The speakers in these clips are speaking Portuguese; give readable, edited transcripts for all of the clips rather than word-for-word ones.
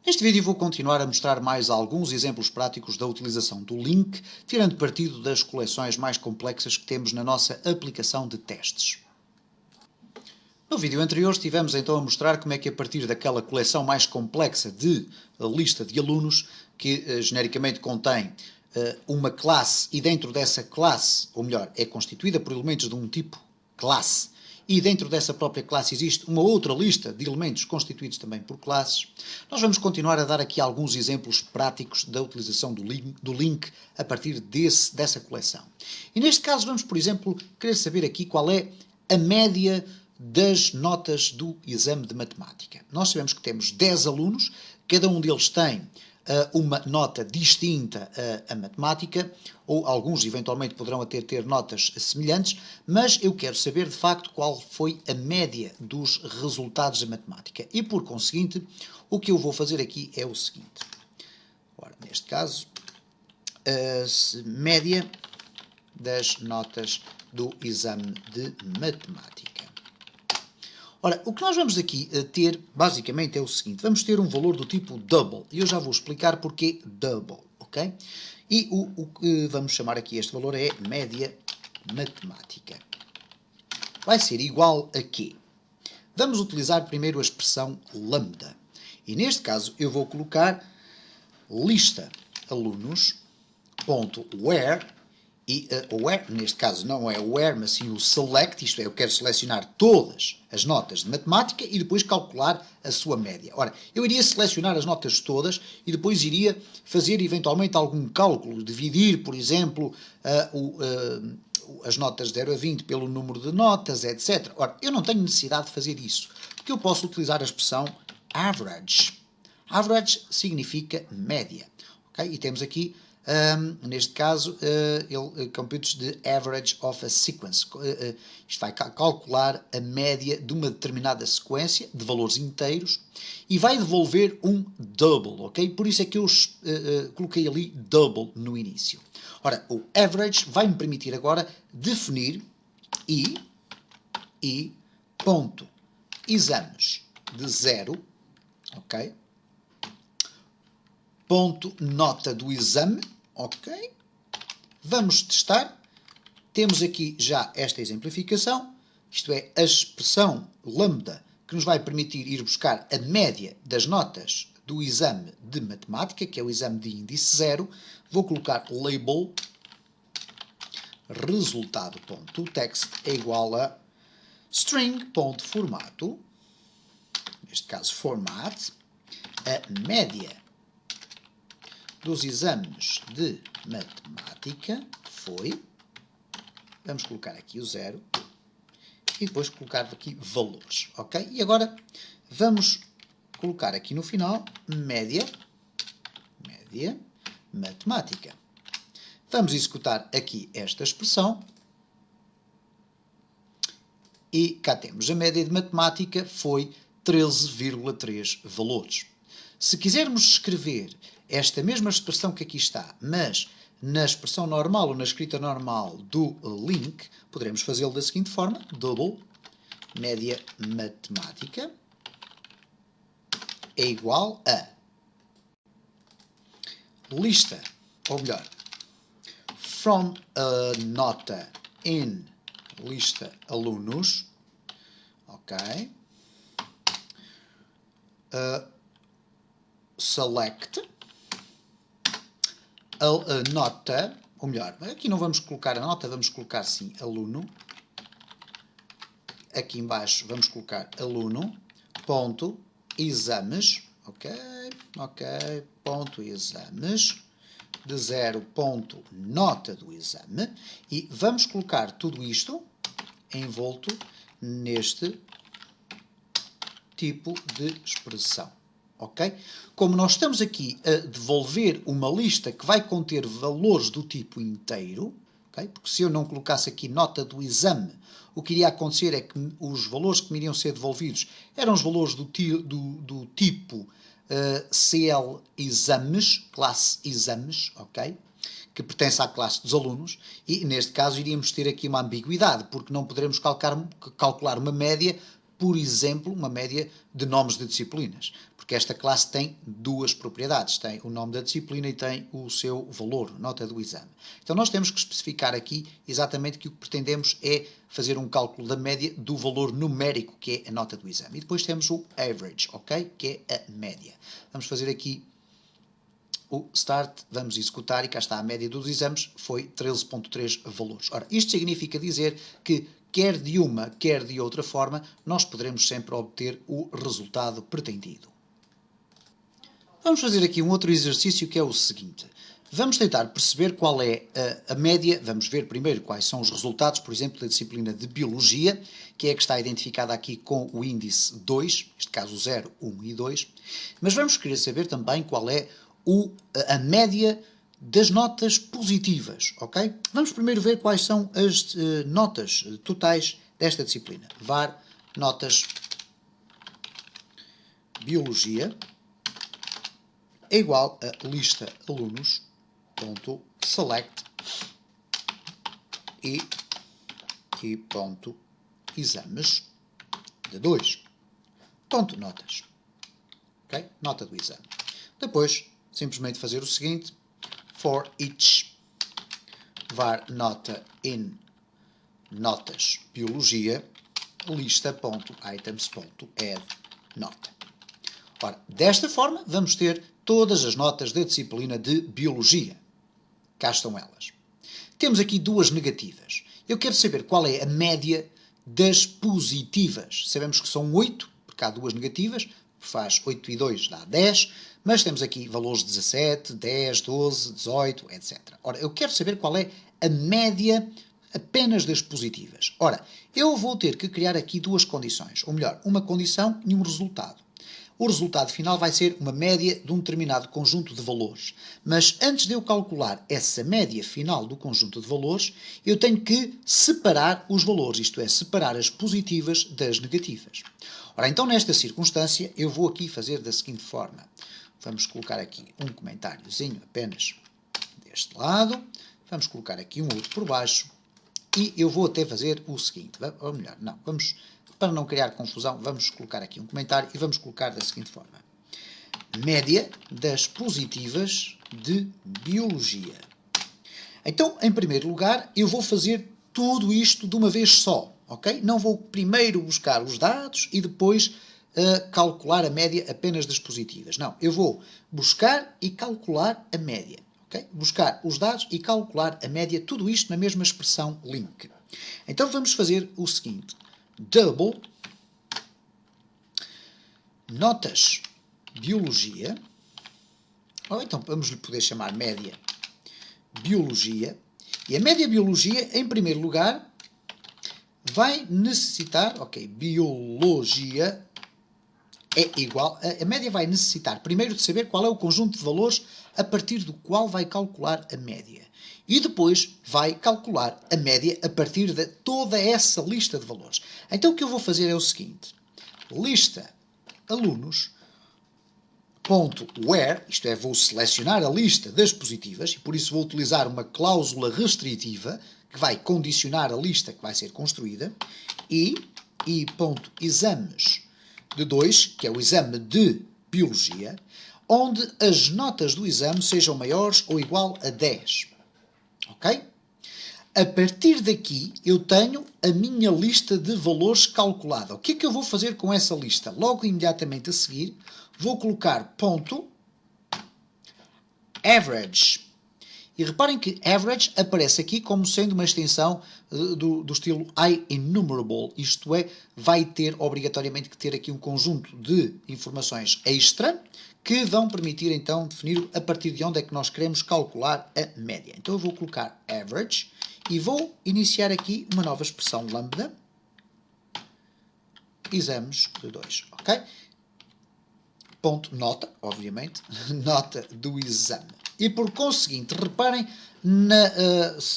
Neste vídeo vou continuar a mostrar mais alguns exemplos práticos da utilização do link, tirando partido das coleções mais complexas que temos na nossa aplicação de testes. No vídeo anterior estivemos então a mostrar como é que a partir daquela coleção mais complexa de lista de alunos, que genericamente contém uma classe e dentro dessa classe, ou melhor, é constituída por elementos de um tipo classe, e dentro dessa própria classe existe uma outra lista de elementos constituídos também por classes, nós vamos continuar a dar aqui alguns exemplos práticos da utilização do link a partir dessa coleção. E neste caso vamos, por exemplo, querer saber aqui qual é a média das notas do exame de matemática. Nós sabemos que temos 10 alunos, cada um deles tem uma nota distinta a matemática, ou alguns eventualmente poderão até ter notas semelhantes, mas eu quero saber de facto qual foi a média dos resultados da matemática. E por conseguinte, o que eu vou fazer aqui é o seguinte. Ora, neste caso, a média das notas do exame de matemática. Ora, o que nós vamos aqui ter, basicamente, é o seguinte. Vamos ter um valor do tipo double. E eu já vou explicar porquê double, ok? E o que vamos chamar aqui este valor é média matemática. Vai ser igual a quê? Vamos utilizar primeiro a expressão lambda. E neste caso eu vou colocar lista alunos.where. E o where, neste caso, não é o where, mas sim o select, isto é, eu quero selecionar todas as notas de matemática e depois calcular a sua média. Ora, eu iria selecionar as notas todas e depois iria fazer eventualmente algum cálculo, dividir, por exemplo, as notas de 0 a 20 pelo número de notas, etc. Ora, eu não tenho necessidade de fazer isso, porque eu posso utilizar a expressão average. Average significa média. Okay? E temos aqui neste caso, ele computes the average of a sequence. Isto vai calcular a média de uma determinada sequência de valores inteiros e vai devolver um double, ok? Por isso é que eu coloquei ali double no início. Ora, o average vai-me permitir agora definir ponto exames de 0, ok? Ponto nota do exame, ok? Vamos testar. Temos aqui já esta exemplificação, isto é, a expressão lambda, que nos vai permitir ir buscar a média das notas do exame de matemática, que é o exame de índice 0. Vou colocar label resultado.text é igual a string.formato, neste caso format, a média dos exames de matemática foi, vamos colocar aqui o 0 e depois colocar aqui valores, ok? E agora vamos colocar aqui no final média matemática. Vamos executar aqui esta expressão e cá temos a média de matemática foi 13,3 valores. Se quisermos escrever esta mesma expressão que aqui está, mas na expressão normal ou na escrita normal do link, poderemos fazê-lo da seguinte forma, double, média matemática, é igual a lista, ou melhor, from a nota in lista alunos, ok, select, a nota, ou melhor, aqui não vamos colocar a nota, vamos colocar sim aluno. Aqui embaixo vamos colocar aluno, ponto, exames, ok, ponto, exames, de 0, ponto, nota do exame, e vamos colocar tudo isto envolto neste tipo de expressão. Okay? Como nós estamos aqui a devolver uma lista que vai conter valores do tipo inteiro, okay? Porque se eu não colocasse aqui nota do exame, o que iria acontecer é que os valores que me iriam ser devolvidos eram os valores do tipo CL exames, classe exames, ok? Que pertence à classe dos alunos, e neste caso iríamos ter aqui uma ambiguidade, porque não poderemos calcular uma média por exemplo, uma média de nomes de disciplinas, porque esta classe tem duas propriedades, tem o nome da disciplina e tem o seu valor, nota do exame. Então nós temos que especificar aqui exatamente que o que pretendemos é fazer um cálculo da média do valor numérico, que é a nota do exame. E depois temos o average, ok? Que é a média. Vamos fazer aqui o start, vamos executar e cá está a média dos exames, foi 13.3 valores. Ora, isto significa dizer que quer de uma, quer de outra forma, nós poderemos sempre obter o resultado pretendido. Vamos fazer aqui um outro exercício que é o seguinte. Vamos tentar perceber qual é a média, vamos ver primeiro quais são os resultados, por exemplo, da disciplina de Biologia, que é a que está identificada aqui com o índice 2, neste caso 0, 1 e 2, mas vamos querer saber também qual é a média das notas positivas, ok? Vamos primeiro ver quais são as notas totais desta disciplina. var notas Biologia é igual a lista alunos.select e ponto exames de 2. Ponto notas. Ok? Nota do exame. Depois, simplesmente fazer o seguinte, for each var nota in notas biologia lista.items.add nota. Ora, desta forma, vamos ter todas as notas da disciplina de Biologia. Cá estão elas. Temos aqui duas negativas. Eu quero saber qual é a média das positivas. Sabemos que são 8, porque há duas negativas, faz 8 e 2 dá 10, mas temos aqui valores de 17, 10, 12, 18, etc. Ora, eu quero saber qual é a média apenas das positivas. Ora, eu vou ter que criar aqui duas condições, ou melhor, uma condição e um resultado. O resultado final vai ser uma média de um determinado conjunto de valores. Mas antes de eu calcular essa média final do conjunto de valores, eu tenho que separar os valores, isto é, separar as positivas das negativas. Ora, então nesta circunstância, eu vou aqui fazer da seguinte forma. Vamos colocar aqui um comentáriozinho apenas deste lado. Vamos colocar aqui um outro por baixo. E eu vou até fazer o seguinte, ou melhor, não, vamos... Para não criar confusão, vamos colocar aqui um comentário e vamos colocar da seguinte forma. Média das positivas de Biologia. Então, em primeiro lugar, eu vou fazer tudo isto de uma vez só, ok? Não vou primeiro buscar os dados e depois calcular a média apenas das positivas. Não, eu vou buscar e calcular a média, ok? Buscar os dados e calcular a média, tudo isto na mesma expressão link. Então, vamos fazer o seguinte. Double notas Biologia, ou então vamos lhe poder chamar média Biologia, e a média Biologia, em primeiro lugar, vai necessitar, ok, Biologia é igual, a média vai necessitar primeiro de saber qual é o conjunto de valores a partir do qual vai calcular a média. E depois vai calcular a média a partir de toda essa lista de valores. Então o que eu vou fazer é o seguinte. Lista alunos.where, isto é, vou selecionar a lista das positivas e por isso vou utilizar uma cláusula restritiva que vai condicionar a lista que vai ser construída e ponto exames de 2, que é o exame de Biologia, onde as notas do exame sejam maiores ou igual a 10. Ok? A partir daqui, eu tenho a minha lista de valores calculada. O que é que eu vou fazer com essa lista? Logo, imediatamente a seguir, vou colocar ponto average. E reparem que average aparece aqui como sendo uma extensão do estilo IEnumerable. Isto é, vai ter obrigatoriamente que ter aqui um conjunto de informações extra que vão permitir então definir a partir de onde é que nós queremos calcular a média. Então eu vou colocar average e vou iniciar aqui uma nova expressão lambda, exames de 2, ok? Ponto nota, obviamente, nota do exame. E por conseguinte, reparem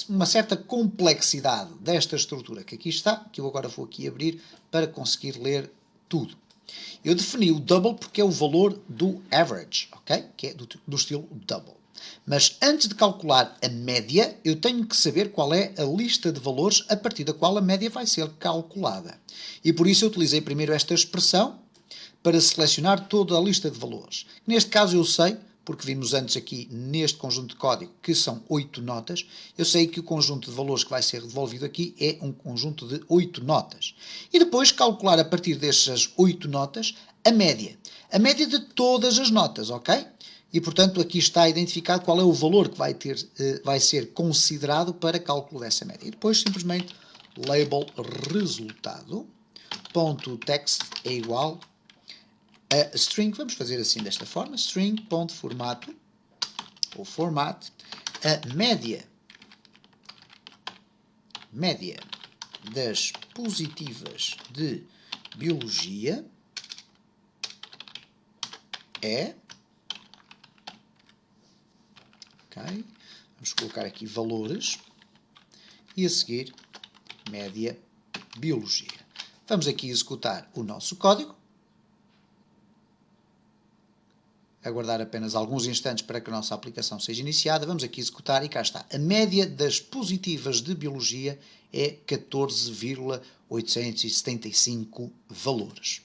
uma certa complexidade desta estrutura que aqui está, que eu agora vou aqui abrir para conseguir ler tudo. Eu defini o double porque é o valor do average, ok? Que é do estilo double. Mas antes de calcular a média, eu tenho que saber qual é a lista de valores a partir da qual a média vai ser calculada. E por isso eu utilizei primeiro esta expressão para selecionar toda a lista de valores. Neste caso eu sei, porque vimos antes aqui neste conjunto de código que são 8 notas, eu sei que o conjunto de valores que vai ser devolvido aqui é um conjunto de 8 notas. E depois calcular a partir destas 8 notas a média. A média de todas as notas, ok? E, portanto, aqui está identificado qual é o valor que vai ser considerado para cálculo dessa média. E depois, simplesmente, label resultado, ponto text é igual a string, vamos fazer assim desta forma, string.formato, ou format, a média das positivas de biologia é... Okay. Vamos colocar aqui valores e a seguir média biologia. Vamos aqui executar o nosso código. Aguardar apenas alguns instantes para que a nossa aplicação seja iniciada. Vamos aqui executar e cá está. A média das positivas de biologia é 14,875 valores.